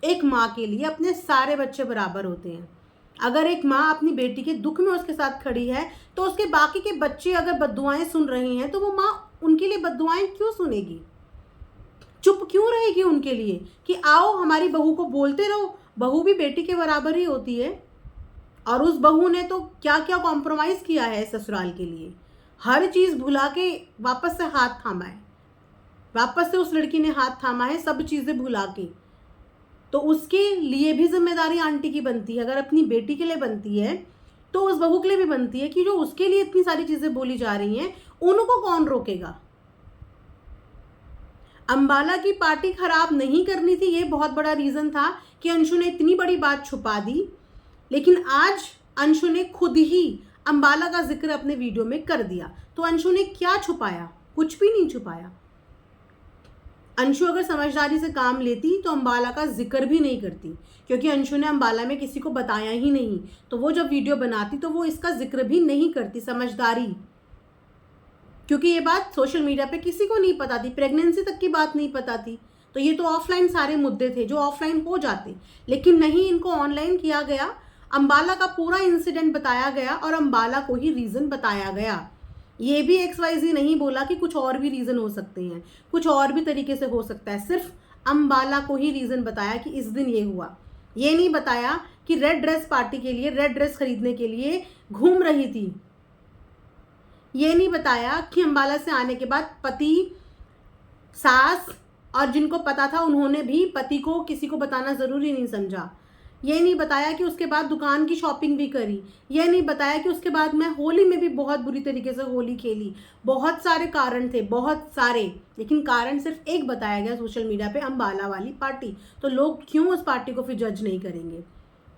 एक माँ के लिए अपने सारे बच्चे बराबर होते हैं। अगर एक माँ अपनी बेटी के दुख में उसके साथ खड़ी है तो उसके बाकी के बच्चे अगर बद्दुआएं सुन रहे हैं तो वो माँ उनके लिए बद्दुआएं क्यों सुनेगी, चुप क्यों रहेगी उनके लिए कि आओ हमारी बहू को बोलते रहो। बहू भी बेटी के बराबर ही होती है। और उस बहू ने तो क्या क्या कॉम्प्रोमाइज़ किया है ससुराल के लिए, हर चीज़ भुला के वापस से हाथ थामा है, वापस से उस लड़की ने हाथ थामा है सब चीज़ें भुला के। तो उसके लिए भी जिम्मेदारी आंटी की बनती है। अगर अपनी बेटी के लिए बनती है तो उस बहू के लिए भी बनती है कि जो उसके लिए इतनी सारी चीज़ें बोली जा रही हैं उनको कौन रोकेगा। अंबाला की पार्टी खराब नहीं करनी थी, ये बहुत बड़ा रीज़न था कि अंशु ने इतनी बड़ी बात छुपा दी। लेकिन आज अंशु ने खुद ही अंबाला का जिक्र अपने वीडियो में कर दिया। तो अंशु ने क्या छुपाया, कुछ भी नहीं छुपाया। अंशु अगर समझदारी से काम लेती तो अंबाला का जिक्र भी नहीं करती, क्योंकि अंशु ने अंबाला में किसी को बताया ही नहीं। तो वो जब वीडियो बनाती तो वो इसका जिक्र भी नहीं करती, समझदारी। क्योंकि ये बात सोशल मीडिया पे किसी को नहीं पता थी, प्रेगनेंसी तक की बात नहीं पता थी। तो ये तो ऑफलाइन सारे मुद्दे थे जो ऑफलाइन हो जाते, लेकिन नहीं, इनको ऑनलाइन किया गया। अंबाला का पूरा इंसिडेंट बताया गया और अंबाला को ही रीज़न बताया गया। ये भी XYZ नहीं बोला कि कुछ और भी रीज़न हो सकते हैं, कुछ और भी तरीके से हो सकता है। सिर्फ अंबाला को ही रीज़न बताया कि इस दिन ये हुआ। ये नहीं बताया कि रेड ड्रेस पार्टी के लिए, रेड ड्रेस खरीदने के लिए घूम रही थी। ये नहीं बताया कि अंबाला से आने के बाद पति, सास और जिनको पता था उन्होंने भी पति को किसी को बताना ज़रूरी नहीं समझा। ये नहीं बताया कि उसके बाद दुकान की शॉपिंग भी करी। ये नहीं बताया कि उसके बाद मैं होली में भी बहुत बुरी तरीके से होली खेली। बहुत सारे कारण थे, बहुत सारे, लेकिन कारण सिर्फ एक बताया गया सोशल मीडिया पे, अंबाला वाली पार्टी। तो लोग क्यों उस पार्टी को फिर जज नहीं करेंगे,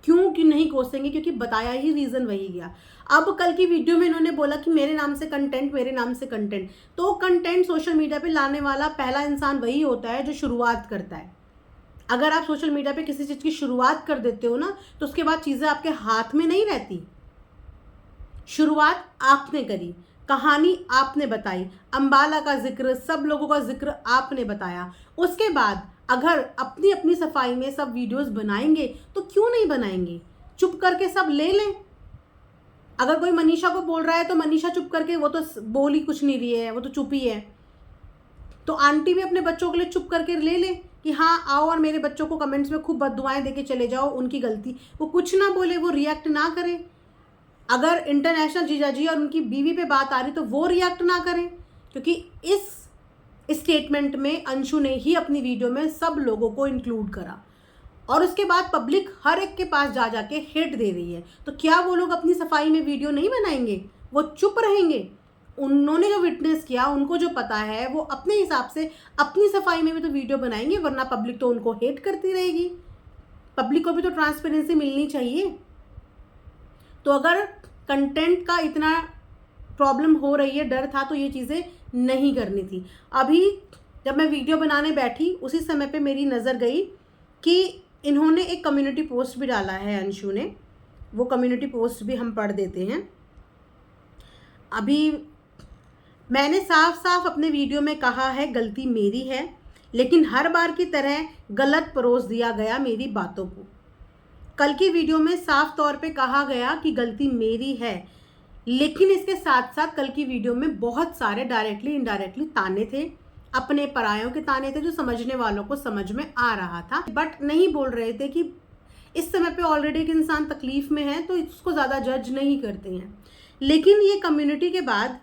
क्यों नहीं कोसेंगे, क्योंकि बताया ही रीज़न वही गया। अब कल की वीडियो में इन्होंने बोला कि मेरे नाम से कंटेंट, मेरे नाम से कंटेंट। तो कंटेंट सोशल मीडिया पे लाने वाला पहला इंसान वही होता है जो शुरुआत करता है। अगर आप सोशल मीडिया पे किसी चीज़ की शुरुआत कर देते हो ना, तो उसके बाद चीज़ें आपके हाथ में नहीं रहती। शुरुआत आपने करी, कहानी आपने बताई, अंबाला का जिक्र, सब लोगों का जिक्र आपने बताया। उसके बाद अगर अपनी अपनी सफाई में सब वीडियोस बनाएंगे तो क्यों नहीं बनाएंगे, चुप करके सब ले लें। अगर कोई मनीषा को बोल रहा है तो मनीषा चुप करके, वो तो बोल ही कुछ नहीं रही है, वो तो चुप ही है। तो आंटी भी अपने बच्चों के लिए चुप करके ले ले कि हाँ आओ और मेरे बच्चों को कमेंट्स में खूब बद्दुआएं देके चले जाओ, उनकी गलती। वो कुछ ना बोले, वो रिएक्ट ना करे। अगर इंटरनेशनल जीजाजी और उनकी बीवी पे बात आ रही तो वो रिएक्ट ना करें, क्योंकि इस स्टेटमेंट में अंशु ने ही अपनी वीडियो में सब लोगों को इंक्लूड करा। और उसके बाद पब्लिक हर एक के पास जा जाके हेट दे रही है। तो क्या वो लोग अपनी सफाई में वीडियो नहीं बनाएंगे, वो चुप रहेंगे? उन्होंने जो विटनेस किया, उनको जो पता है, वो अपने हिसाब से अपनी सफाई में भी तो वीडियो बनाएंगे, वरना पब्लिक तो उनको हेट करती रहेगी। पब्लिक को भी तो ट्रांसपेरेंसी मिलनी चाहिए। तो अगर कंटेंट का इतना प्रॉब्लम हो रही है, डर था, तो ये चीज़ें नहीं करनी थी। अभी जब मैं वीडियो बनाने बैठी उसी समय पे मेरी नज़र गई कि इन्होंने एक कम्युनिटी पोस्ट भी डाला है अंशु ने। वो कम्युनिटी पोस्ट भी हम पढ़ देते हैं। अभी मैंने साफ साफ अपने वीडियो में कहा है गलती मेरी है, लेकिन हर बार की तरह गलत परोस दिया गया मेरी बातों को। कल की वीडियो में साफ तौर पे कहा गया कि गलती मेरी है, लेकिन इसके साथ साथ कल की वीडियो में बहुत सारे डायरेक्टली इनडायरेक्टली ताने थे, अपने परायों के ताने थे, जो समझने वालों को समझ में आ रहा था। बट नहीं बोल रहे थे कि इस समय पे ऑलरेडी एक इंसान तकलीफ में है तो उसको ज़्यादा जज नहीं करते हैं। लेकिन ये कम्युनिटी के बाद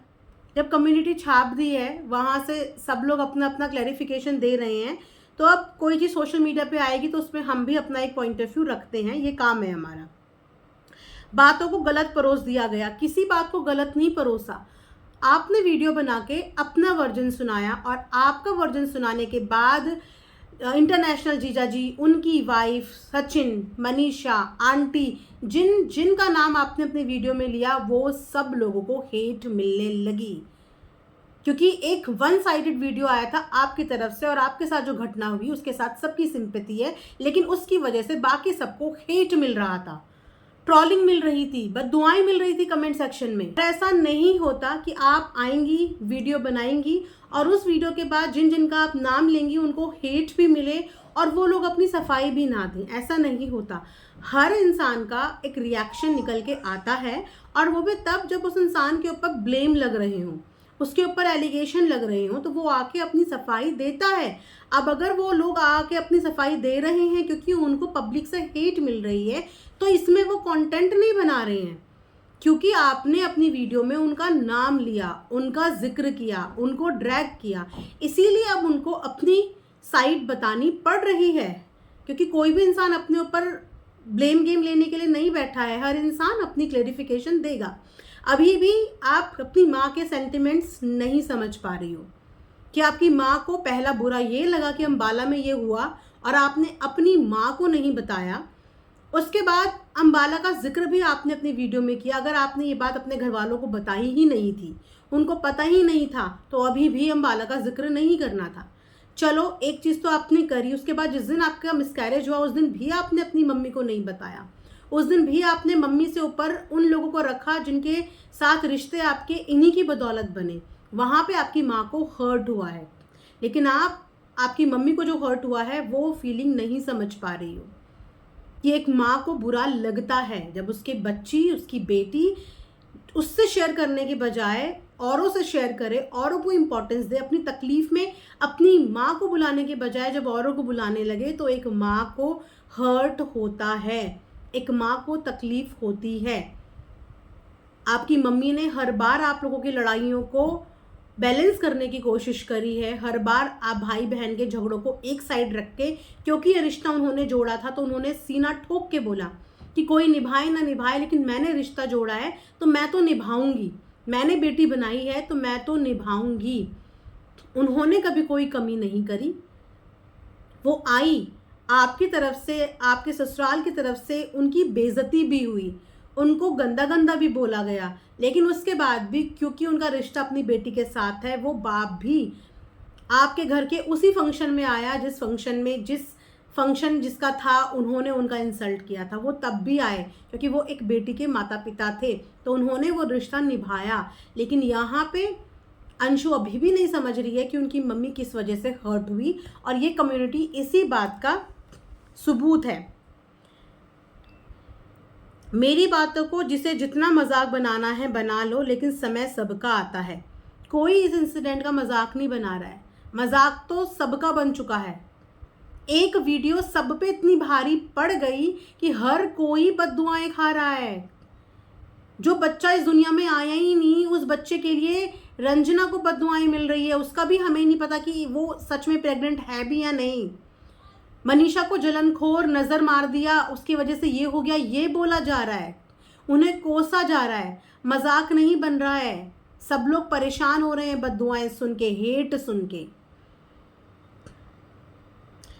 जब कम्युनिटी छाप दी है, वहाँ से सब लोग अपना अपना क्लैरिफिकेशन दे रहे हैं, तो अब कोई चीज़ सोशल मीडिया पे आएगी तो उसमें हम भी अपना एक पॉइंट ऑफ व्यू रखते हैं, ये काम है हमारा। बातों को गलत परोस दिया गया, किसी बात को गलत नहीं परोसा। आपने वीडियो बना के अपना वर्जन सुनाया और आपका वर्जन सुनाने के बाद इंटरनेशनल जीजाजी, उनकी वाइफ, सचिन, मनीषा, आंटी, जिनका नाम आपने अपने वीडियो में लिया, वो सब लोगों को हेट मिलने लगी। क्योंकि एक वन साइडेड वीडियो आया था आपकी तरफ से, और आपके साथ जो घटना हुई उसके साथ सबकी सिंपैथी है, लेकिन उसकी वजह से बाकी सबको हेट मिल रहा था, ट्रोलिंग मिल रही थी, बद्दुआएं मिल रही थी कमेंट सेक्शन में। ऐसा नहीं होता कि आप आएंगी, वीडियो बनाएंगी और उस वीडियो के बाद जिनका आप नाम लेंगी उनको हेट भी मिले और वो लोग अपनी सफाई भी ना दें। ऐसा नहीं होता। हर इंसान का एक रिएक्शन निकल के आता है, और वो भी तब जब उस इंसान के ऊपर ब्लेम लग रहे हों, उसके ऊपर एलिगेशन लग रहे हों, तो वो आके अपनी सफाई देता है। अब अगर वो लोग आके अपनी सफाई दे रहे हैं क्योंकि उनको पब्लिक से हेट मिल रही है, तो इसमें वो कंटेंट नहीं बना रहे हैं, क्योंकि आपने अपनी वीडियो में उनका नाम लिया, उनका जिक्र किया, उनको ड्रैग किया, इसीलिए अब उनको अपनी साइड बतानी पड़ रही है। क्योंकि कोई भी इंसान अपने ऊपर ब्लेम गेम लेने के लिए नहीं बैठा है, हर इंसान अपनी क्लेरिफिकेशन देगा। अभी भी आप अपनी माँ के सेंटिमेंट्स नहीं समझ पा रही हो कि आपकी माँ को पहला बुरा ये लगा कि अम्बाला में ये हुआ और आपने अपनी माँ को नहीं बताया। उसके बाद अम्बाला का जिक्र भी आपने अपनी वीडियो में किया। अगर आपने ये बात अपने घर वालों को बताई ही नहीं थी, उनको पता ही नहीं था, तो अभी भी अम्बाला का जिक्र नहीं करना था। चलो, एक चीज़ तो आपने करी। उसके बाद जिस दिन आपका मिसकैरेज हुआ उस दिन भी आपने अपनी मम्मी को नहीं बताया। उस दिन भी आपने मम्मी से ऊपर उन लोगों को रखा जिनके साथ रिश्ते आपके इन्हीं की बदौलत बने। वहाँ पे आपकी माँ को हर्ट हुआ है, लेकिन आपकी मम्मी को जो हर्ट हुआ है वो फीलिंग नहीं समझ पा रही हो कि एक माँ को बुरा लगता है जब उसके बच्ची, उसकी बेटी उससे शेयर करने के बजाय औरों से शेयर करे, औरों को इम्पोर्टेंस दे। अपनी तकलीफ में अपनी माँ को बुलाने के बजाय जब औरों को बुलाने लगे, तो एक माँ को हर्ट होता है, एक माँ को तकलीफ होती है। आपकी मम्मी ने हर बार आप लोगों की लड़ाइयों को बैलेंस करने की कोशिश करी है। हर बार आप भाई बहन के झगड़ों को एक साइड रख के, क्योंकि ये रिश्ता उन्होंने जोड़ा था, तो उन्होंने सीना ठोक के बोला कि कोई निभाए ना निभाए, लेकिन मैंने रिश्ता जोड़ा है तो मैं तो निभाऊंगी, मैंने बेटी बनाई है तो मैं तो निभाऊंगी। उन्होंने कभी कोई कमी नहीं करी। वो आई, आपकी तरफ से, आपके ससुराल की तरफ से उनकी बेइज्जती भी हुई, उनको गंदा गंदा भी बोला गया, लेकिन उसके बाद भी क्योंकि उनका रिश्ता अपनी बेटी के साथ है, वो बाप भी आपके घर के उसी फंक्शन में आया जिस फंक्शन जिसका था उन्होंने उनका इंसल्ट किया था, वो तब भी आए क्योंकि वो एक बेटी के माता पिता थे, तो उन्होंने वो रिश्ता निभाया। लेकिन यहाँ पे अंशु अभी भी नहीं समझ रही है कि उनकी मम्मी किस वजह से हर्ट हुई, और ये कम्युनिटी इसी बात का सबूत है। मेरी बातों को जिसे जितना मजाक बनाना है बना लो, लेकिन समय सबका आता है। कोई इस इंसिडेंट का मजाक नहीं बना रहा है, मजाक तो सबका बन चुका है। एक वीडियो सब पे इतनी भारी पड़ गई कि हर कोई बद्दुआएं खा रहा है। जो बच्चा इस दुनिया में आया ही नहीं, उस बच्चे के लिए रंजना को बद्दुआएं मिल रही है। उसका भी हमें नहीं पता कि वो सच में प्रेग्नेंट है भी या नहीं। मनीषा को जलनखोर नज़र मार दिया, उसकी वजह से ये हो गया, ये बोला जा रहा है, उन्हें कोसा जा रहा है। मजाक नहीं बन रहा है। सब लोग परेशान हो रहे हैं बद्दुआएं सुन के, हेट सुन के।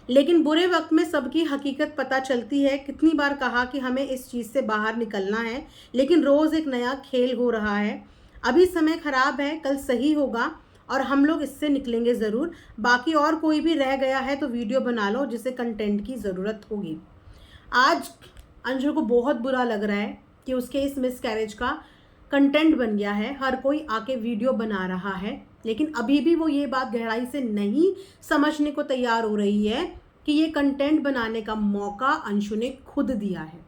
लेकिन बुरे वक्त में सबकी हकीकत पता चलती है। कितनी बार कहा कि हमें इस चीज़ से बाहर निकलना है, लेकिन रोज़ एक नया खेल हो रहा है। अभी समय ख़राब है, कल सही होगा और हम लोग इससे निकलेंगे ज़रूर। बाकी और कोई भी रह गया है तो वीडियो बना लो जिसे कंटेंट की ज़रूरत होगी। आज अंशु को बहुत बुरा लग रहा है कि उसके इस मिसकैरेज का कंटेंट बन गया है, हर कोई आके वीडियो बना रहा है, लेकिन अभी भी वो ये बात गहराई से नहीं समझने को तैयार हो रही है कि ये कंटेंट बनाने का मौका अंशु ने खुद दिया है।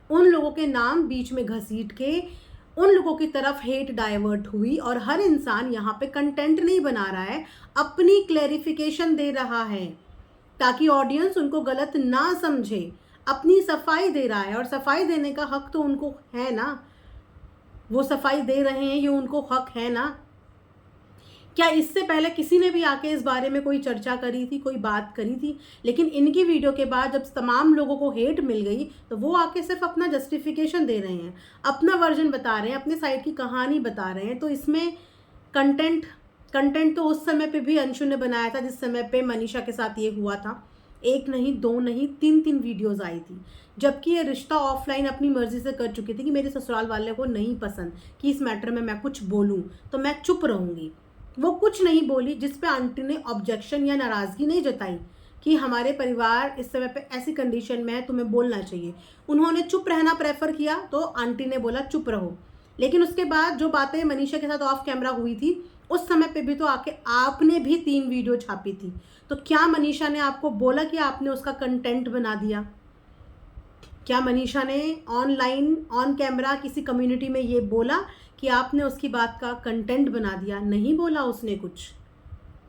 उन लोगों के नाम बीच में घसीट के उन लोगों की तरफ हेट डाइवर्ट हुई, और हर इंसान यहाँ पे कंटेंट नहीं बना रहा है, अपनी क्लैरिफिकेशन दे रहा है ताकि ऑडियंस उनको गलत ना समझे। अपनी सफाई दे रहा है, और सफाई देने का हक तो उनको है ना, वो सफाई दे रहे हैं, ये उनको हक है ना। क्या इससे पहले किसी ने भी आके इस बारे में कोई चर्चा करी थी, कोई बात करी थी? लेकिन इनकी वीडियो के बाद जब तमाम लोगों को हेट मिल गई तो वो आके सिर्फ अपना जस्टिफिकेशन दे रहे हैं, अपना वर्जन बता रहे हैं, अपने साइड की कहानी बता रहे हैं। तो इसमें कंटेंट तो उस समय पे भी अंशु ने बनाया था जिस समय पे मनीषा के साथ ये हुआ था। एक नहीं, दो नहीं, तीन वीडियोज़ आई थी, जबकि ये रिश्ता ऑफलाइन अपनी मर्जी से कर चुकी थी कि मेरे ससुराल वाले को नहीं पसंद कि इस मैटर में मैं कुछ बोलूँ तो मैं चुप रहूँगी। वो कुछ नहीं बोली, जिस पे आंटी ने ऑब्जेक्शन या नाराज़गी नहीं जताई कि हमारे परिवार इस समय पे ऐसी कंडीशन में है, तुम्हें बोलना चाहिए। उन्होंने चुप रहना प्रेफर किया, तो आंटी ने बोला चुप रहो। लेकिन उसके बाद जो बातें मनीषा के साथ ऑफ कैमरा हुई थी, उस समय पे भी तो आके आपने भी 3 वीडियो छापी थी। तो क्या मनीषा ने आपको बोला कि आपने उसका कंटेंट बना दिया? क्या मनीषा ने ऑनलाइन ऑन कैमरा किसी कम्युनिटी में ये बोला कि आपने उसकी बात का कंटेंट बना दिया? नहीं बोला उसने कुछ।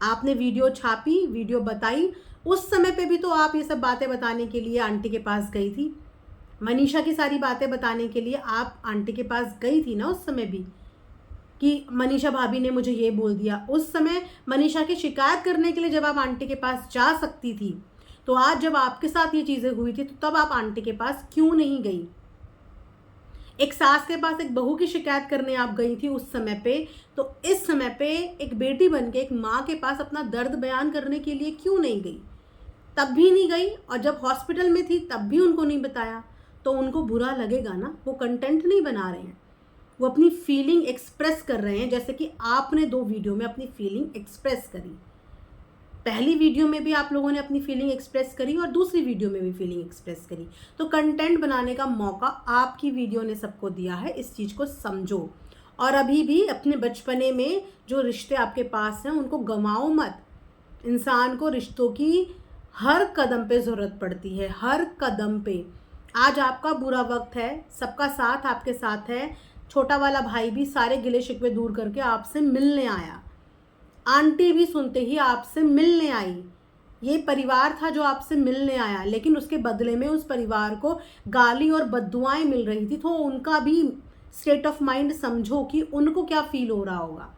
आपने वीडियो छापी, वीडियो बताई, उस समय पे भी तो आप ये सब बातें बताने के लिए आंटी के पास गई थी। मनीषा की सारी बातें बताने के लिए आप आंटी के पास गई थी ना उस समय भी, कि मनीषा भाभी ने मुझे ये बोल दिया। उस समय मनीषा की शिकायत करने के लिए जब आप आंटी के पास जा सकती थी, तो आज जब आपके साथ ये चीज़ें हुई थी, तो तब आप आंटी के पास क्यों नहीं गई? एक सास के पास एक बहू की शिकायत करने आप गई थी उस समय पे, तो इस समय पे एक बेटी बन के एक माँ के पास अपना दर्द बयान करने के लिए क्यों नहीं गई? तब भी नहीं गई, और जब हॉस्पिटल में थी तब भी उनको नहीं बताया। तो उनको बुरा लगेगा ना। वो कंटेंट नहीं बना रहे हैं, वो अपनी फीलिंग एक्सप्रेस कर रहे हैं, जैसे कि आपने 2 वीडियो में अपनी फीलिंग एक्सप्रेस करी। पहली वीडियो में भी आप लोगों ने अपनी फीलिंग एक्सप्रेस करी और दूसरी वीडियो में भी फीलिंग एक्सप्रेस करी। तो कंटेंट बनाने का मौका आपकी वीडियो ने सबको दिया है, इस चीज़ को समझो। और अभी भी अपने बचपने में जो रिश्ते आपके पास हैं उनको गंवाओ मत। इंसान को रिश्तों की हर कदम पे ज़रूरत पड़ती है, हर कदम पे। आज आपका बुरा वक्त है, सबका साथ आपके साथ है। छोटा वाला भाई भी सारे गिले शिकवे दूर करके आपसे मिलने आया। आंटी भी सुनते ही आपसे मिलने आई। ये परिवार था जो आपसे मिलने आया, लेकिन उसके बदले में उस परिवार को गाली और बद्दुआएं मिल रही थी। तो उनका भी स्टेट ऑफ माइंड समझो कि उनको क्या फील हो रहा होगा।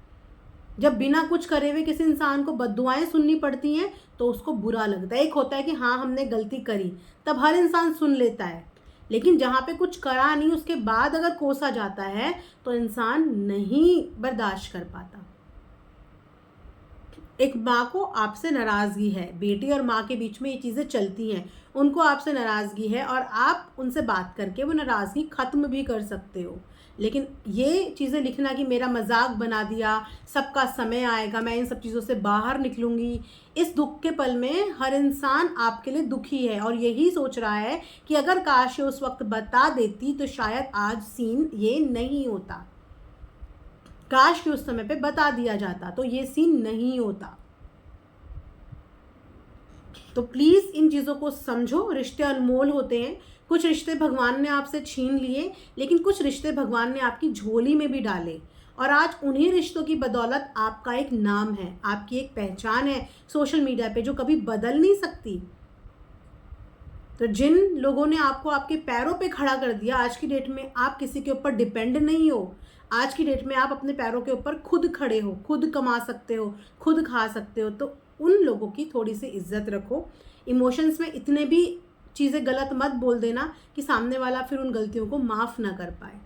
जब बिना कुछ करे हुए किसी इंसान को बद्दुआएं सुननी पड़ती हैं तो उसको बुरा लगता है। एक होता है कि हाँ हमने गलती करी, तब हर इंसान सुन लेता है, लेकिन जहाँ पे कुछ करा नहीं उसके बाद अगर कोसा जाता है तो इंसान नहीं बर्दाश्त कर पाता। एक माँ को आपसे नाराज़गी है, बेटी और माँ के बीच में ये चीज़ें चलती हैं, उनको आपसे नाराज़गी है और आप उनसे बात करके वो नाराज़गी ख़त्म भी कर सकते हो। लेकिन ये चीज़ें लिखना कि मेरा मजाक बना दिया, सबका समय आएगा, मैं इन सब चीज़ों से बाहर निकलूँगी, इस दुख के पल में हर इंसान आपके लिए दुखी है और यही सोच रहा है कि अगर काश ये उस वक्त बता देती तो शायद आज सीन ये नहीं होता। काश कि उस समय पे बता दिया जाता तो ये सीन नहीं होता। तो प्लीज़ इन चीज़ों को समझो। रिश्ते अनमोल होते हैं। कुछ रिश्ते भगवान ने आपसे छीन लिए, लेकिन कुछ रिश्ते भगवान ने आपकी झोली में भी डाले, और आज उन्हीं रिश्तों की बदौलत आपका एक नाम है, आपकी एक पहचान है सोशल मीडिया पे जो कभी बदल नहीं सकती। तो जिन लोगों ने आपको आपके पैरों पे खड़ा कर दिया, आज की डेट में आप किसी के ऊपर डिपेंड नहीं हो। आज की डेट में आप अपने पैरों के ऊपर खुद खड़े हो, खुद कमा सकते हो, खुद खा सकते हो। तो उन लोगों की थोड़ी सी इज्जत रखो। इमोशंस में इतने भी चीज़ें गलत मत बोल देना कि सामने वाला फिर उन गलतियों को माफ़ ना कर पाए।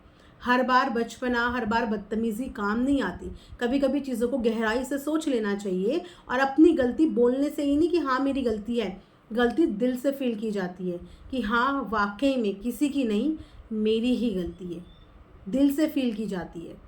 हर बार बचपना, हर बार बदतमीज़ी काम नहीं आती। कभी कभी चीज़ों को गहराई से सोच लेना चाहिए और अपनी गलती बोलने से ही नहीं कि हाँ मेरी गलती है, गलती दिल से फील की जाती है कि हाँ वाकई में किसी की नहीं, मेरी ही गलती है, दिल से फील की जाती है।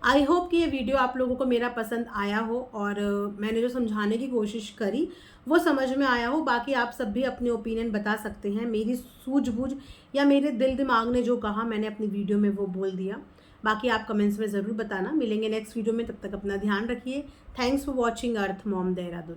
आई होप कि ये वीडियो आप लोगों को मेरा पसंद आया हो और मैंने जो समझाने की कोशिश करी वो समझ में आया हो। बाकी आप सब भी अपने ओपिनियन बता सकते हैं। मेरी सूझबूझ या मेरे दिल दिमाग ने जो कहा मैंने अपनी वीडियो में वो बोल दिया। बाकी आप कमेंट्स में ज़रूर बताना। मिलेंगे नेक्स्ट वीडियो में, तब तक अपना ध्यान रखिए। Thanks for watching earth mom Dehradun.